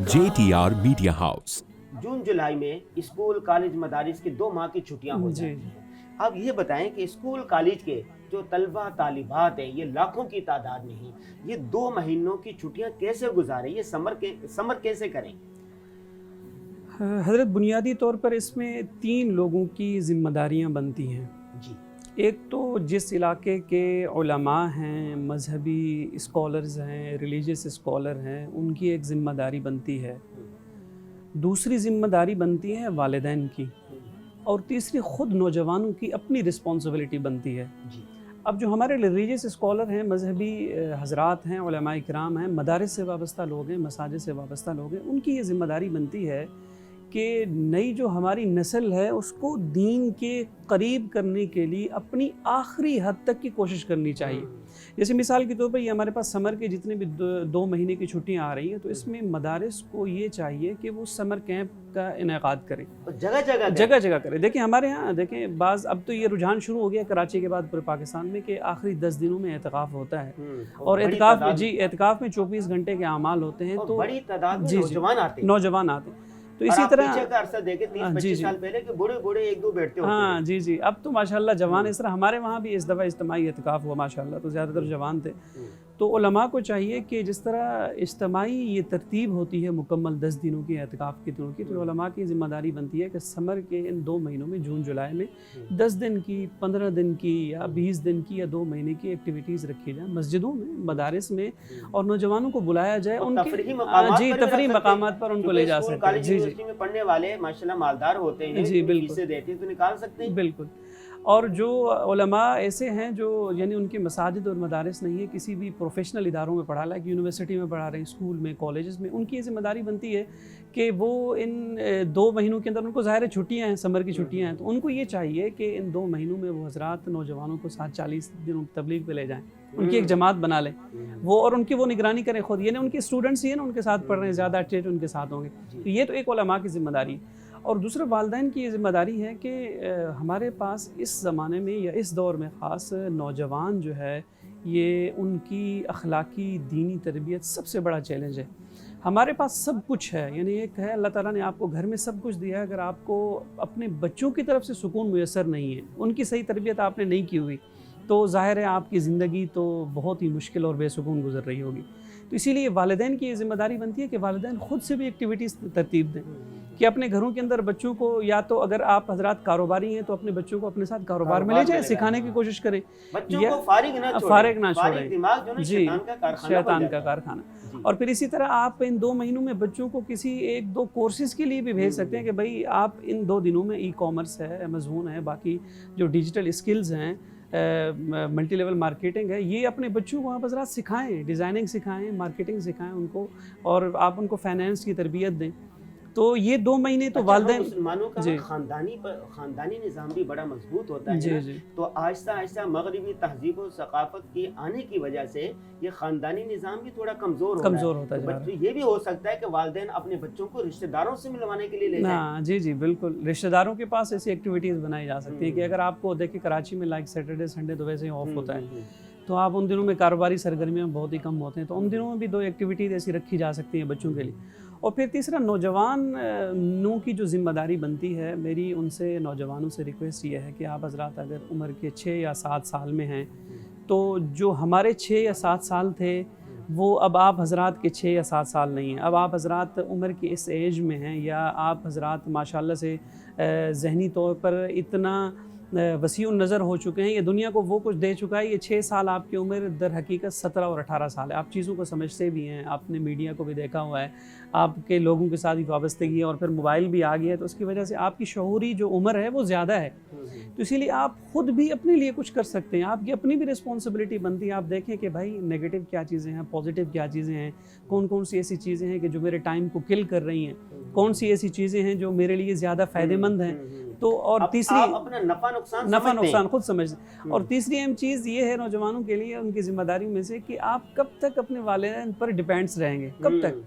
JTR media house. जून जुलाई में स्कूल कॉलेज मदारिस की 2 माह की छुट्टियां हो जाएं। अब ये बताएं कि स्कूल कॉलेज के जो तलबा तालिबात हैं, ये लाखों की तादाद में ही, ये 2 महीनों की छुट्टियां कैसे गुजारें, ये समर कैसे करें? हज़रत बुनियादी तौर पर इसमें 3 लोगों की ज़िम्मेदारियां बनती हैं जी। एक तो जिस इलाके के उलमा हैं, मजहबी स्कॉलर्स हैं, रिलीजियस स्कॉलर हैं, उनकी एक ज़िम्मेदारी बनती है। दूसरी ज़िम्मेदारी बनती है वालिदैन की, और तीसरी ख़ुद नौजवानों की अपनी रिस्पॉन्सिबिलिटी बनती है। जी। अब जो हमारे रिलीजियस स्कॉलर हैं, मजहबी हज़रात हैं, उलमा इकराम हैं, मदारिस से वाबस्ता लोग हैं, मसाजिद से वाबस्ता लोग हैं, उनकी ये ज़िम्मेदारी बनती है कि नई जो हमारी नस्ल है उसको दीन के करीब करने के लिए अपनी आखिरी हद तक की कोशिश करनी चाहिए। जैसे मिसाल के तौर पर ये हमारे पास समर के जितने भी 2 महीने की छुट्टियां आ रही हैं, तो इसमें मदारिस को ये चाहिए कि वो समर कैंप का इनेकाद करें, जगह जगह करें। देखिए हमारे यहाँ देखें बाज़ अब तो ये रुझान शुरू हो गया कराची के बाद पूरे पाकिस्तान में कि आखिरी 10 दिनों में एहतिकाफ होता है, और एहतिकाफ में 24 घंटे के अमाल होते हैं, तो बड़ी तादाद में नौजवान आते हैं। तो इसी तरह जी साल पहले के बूढ़े एक दो बैठते होते हाँ जी अब तो माशाल्लाह जवान इस तरह हमारे वहाँ भी इस दफ़ा इज्तिमाई एहतिकाफ हुआ माशाल्लाह, तो ज़्यादातर जवान थे। तो उलमा को चाहिए कि जिस तरह इज्तिमाई ये तरतीब होती है मुकम्मल 10 दिनों की एहतिकाफ के दिनों की, तो उलमा की ज़िम्मेदारी बनती है कि समर के इन 2 महीनों में जून जुलाई में 10 दिन की, 15 दिन की या 20 दिन की या 2 महीने की एक्टिविटीज़ रखी जाए मस्जिदों में, मदारिस में, और नौजवानों को बुलाया जाए, उनके तफरीही मकामात पर उनको ले जा सकते हैं। जी में पढ़ने वाले माशाल्लाह मालदार होते हैं, जी बिल्कुल फीसें देते हैं तो निकाल सकते हैं। बिल्कुल। और जो उलमा ऐसे हैं जो यानी उनके मसाजिद और मदारिस नहीं है, किसी भी प्रोफेशनल इदारों में पढ़ा, लाइक यूनिवर्सिटी में पढ़ा रहे हैं, स्कूल में, कॉलेजेस में, उनकी ये ज़िम्मेदारी बनती है कि वो इन 2 महीनों के अंदर, उनको ज़ाहिर छुट्टियाँ हैं, समर की छुट्टियाँ हैं, तो उनको ये चाहिए कि इन 2 महीनों में वो हज़रात नौजवानों को 40 दिनों तबलीग पे ले जाएँ, उनकी एक जमात बना लें वो, और उनकी वो निगरानी करें खुद, यानी उनके स्टूडेंट्स ही हैं ना उनके साथ पढ़ रहे हैं, ज़्यादा अटैच उनके साथ होंगे। तो ये तो एक उलमा की ज़िम्मेदारी है। और दूसरा वालिदैन की ये ज़िम्मेदारी है कि हमारे पास इस ज़माने में या इस दौर में ख़ास नौजवान जो है, ये उनकी अखलाकी दीनी तरबियत सबसे बड़ा चैलेंज है। हमारे पास सब कुछ है, यानी एक है अल्लाह ताला ने आपको घर में सब कुछ दिया है, अगर आपको अपने बच्चों की तरफ से सुकून मुयस्सर नहीं है, उनकी सही तरबियत आपने नहीं की हुई, तो ज़ाहिर है आपकी ज़िंदगी तो बहुत ही मुश्किल और बेसुकून गुजर रही होगी। तो इसीलिए वालिदैन की ये ज़िम्मेदारी बनती है कि वालिदैन ख़ुद से भी एक्टिविटीज़ तरतीब दें, कि अपने घरों के अंदर बच्चों को, या तो अगर आप हज़रात कारोबारी हैं तो अपने बच्चों को अपने साथ कारोबार में ले जाए, सिखाने की कोशिश करें, बच्चों को फारिग ना छोड़ें। जी, शैतान का कारखाना। और फिर इसी तरह आप इन 2 महीनों में बच्चों को किसी 1-2 कोर्सेज़ के लिए भी भेज सकते हैं कि भाई आप इन 2 दिनों में ई-कॉमर्स है, अमेज़न है, बाकी जो डिजिटल स्किल्स हैं, मल्टी लेवल मार्केटिंग है, ये अपने बच्चों को आप हज़रात सिखाएं, डिज़ाइनिंग सिखाएं, मार्केटिंग सिखाएं उनको, और आप उनको फाइनेंस की तरबियत दें। तो ये 2 महीने तो वालिदैन, मुसलमानों का खानदानी निज़ाम भी बड़ा मजबूत होता है ना? तो आहिस्ता आहिस्ता मगरबी तहजीब और सकाफत की आने की वजह से ये खानदानी निज़ाम भी थोड़ा कमज़ोर होता है। तो ये भी हो सकता है कि वालिदैन अपने बच्चों को रिश्तेदारों से मिलवाने के लिए ले जाएं। जी बिल्कुल, रिश्तेदारों के पास ऐसी एक्टिविटीज़ बनाई जा सकती है कि अगर आपको देखिए कराची में लाइक सैटरडे संडे तो वैसे ही ऑफ होता है, तो आप उन दिनों में कारोबारी सरगर्मियाँ बहुत ही कम होते हैं, तो उन दिनों में भी 2 एक्टिविटीज़ ऐसी रखी जा सकती हैं बच्चों के लिए। और फिर तीसरा नौजवानों की जो ज़िम्मेदारी बनती है, मेरी उनसे नौजवानों से रिक्वेस्ट ये है कि आप हज़रात अगर उम्र के 6 या 7 साल में हैं, तो जो हमारे 6 या 7 साल थे वो अब आप हज़रात के 6 या 7 साल नहीं हैं। अब आप हज़रात उम्र की इस एज में हैं, या आप हज़रात माशाल्लाह से ज़हनी तौर पर इतना वसीउ नज़र हो चुके हैं, ये दुनिया को वो कुछ दे चुका है। ये 6 साल आपकी उम्र दर हकीकत 17 और 18 साल है। आप चीज़ों को समझते भी हैं, आपने मीडिया को भी देखा हुआ है, आपके लोगों के साथ भी वाबस्तगी है, और फिर मोबाइल भी आ गया है, तो उसकी वजह से आपकी शऊरी जो उम्र है वो ज़्यादा है। तो इसीलिए आप ख़ुद भी अपने लिए कुछ कर सकते हैं, आपकी अपनी भी रिस्पॉन्सिबिलिटी बनती है। आप देखें कि भाई नेगेटिव क्या चीज़ें हैं, पॉजिटिव क्या चीज़ें हैं, कौन कौन सी ऐसी चीज़ें हैं कि जो मेरे टाइम को किल कर रही हैं, कौन सी ऐसी चीज़ें हैं जो मेरे लिए ज़्यादा फ़ायदेमंद हैं। तो और तीसरी अपना नफ़ा नुकसान खुद समझते। और तीसरी अहम चीज़ ये है नौजवानों के लिए, उनकी ज़िम्मेदारी में से, कि आप कब तक अपने वालिदैन पर डिपेंड्स रहेंगे, कब तक?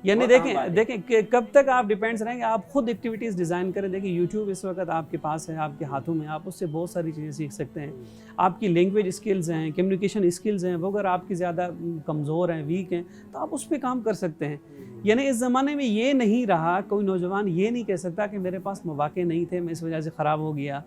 یعنی دیکھیں کہ کب تک آپ ڈیپینڈس رہیں گے. آپ خود ایکٹیویٹیز ڈیزائن کریں. دیکھیں یوٹیوب اس وقت آپ کے پاس ہے, آپ کے ہاتھوں میں, آپ اس سے بہت ساری چیزیں سیکھ سکتے ہیں. آپ کی لینگویج اسکلز ہیں, کمیونیکیشن اسکلز ہیں, وہ اگر آپ کی زیادہ کمزور ہیں, ویک ہیں, تو آپ اس پہ کام کر سکتے ہیں. یعنی اس زمانے میں یہ نہیں رہا, کوئی نوجوان یہ نہیں کہہ سکتا کہ میرے پاس مواقع نہیں تھے, میں اس وجہ سے خراب ہو گیا,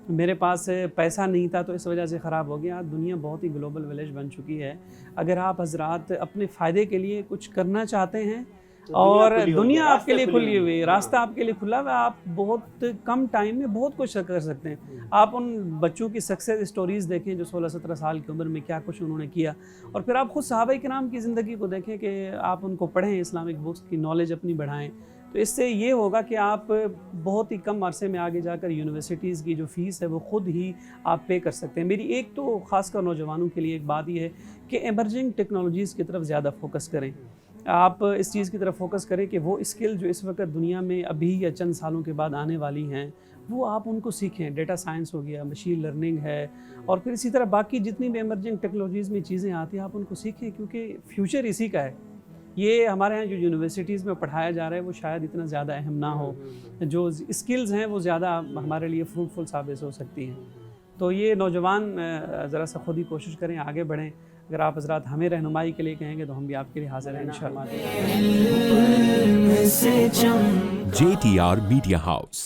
میرے پاس پیسہ نہیں تھا تو اس وجہ سے خراب ہو گیا. دنیا بہت ہی گلوبل ولیج بن چکی ہے. اگر آپ حضرات اپنے فائدے کے لیے کچھ کرنا چاہتے ہیں اور دنیا آپ کے لیے کھلی ہوئی, راستہ آپ کے لیے کھلا ہوا ہے, آپ بہت کم ٹائم میں بہت کچھ کر سکتے ہیں. آپ ان بچوں کی سکسیس اسٹوریز دیکھیں جو 16-17 سال کی عمر میں کیا کچھ انہوں نے کیا, اور پھر آپ خود صحابہ کرام کی زندگی کو دیکھیں کہ آپ ان کو پڑھیں, اسلامک بکس کی نالج اپنی بڑھائیں. تو اس سے یہ ہوگا کہ آپ بہت ہی کم عرصے میں آگے جا کر یونیورسٹیز کی جو فیس ہے وہ خود ہی آپ پے کر سکتے ہیں. میری ایک تو خاص کر نوجوانوں کے لیے ایک بات یہ ہے کہ ایمرجنگ ٹیکنالوجیز کی طرف زیادہ فوکس کریں. آپ اس چیز کی طرف فوکس کریں کہ وہ اسکل جو اس وقت دنیا میں ابھی یا چند سالوں کے بعد آنے والی ہیں وہ آپ ان کو سیکھیں. ڈیٹا سائنس ہو گیا, مشین لرننگ ہے, اور پھر اسی طرح باقی جتنی بھی ایمرجنگ ٹیکنالوجیز میں چیزیں آتی ہیں آپ ان کو سیکھیں, کیونکہ فیوچر اسی کا ہے. یہ ہمارے ہاں جو یونیورسٹیز میں پڑھایا جا رہا ہے وہ شاید اتنا زیادہ اہم نہ ہو, جو اسکلز ہیں وہ زیادہ ہمارے لیے فروٹفل ثابت ہو سکتی ہیں. تو یہ نوجوان ذرا سا خود ہی کوشش کریں, آگے بڑھیں. اگر آپ حضرات ہمیں رہنمائی کے لیے کہیں گے تو ہم بھی آپ کے لیے حاضر ہیں انشاءاللہ. JTR Media House.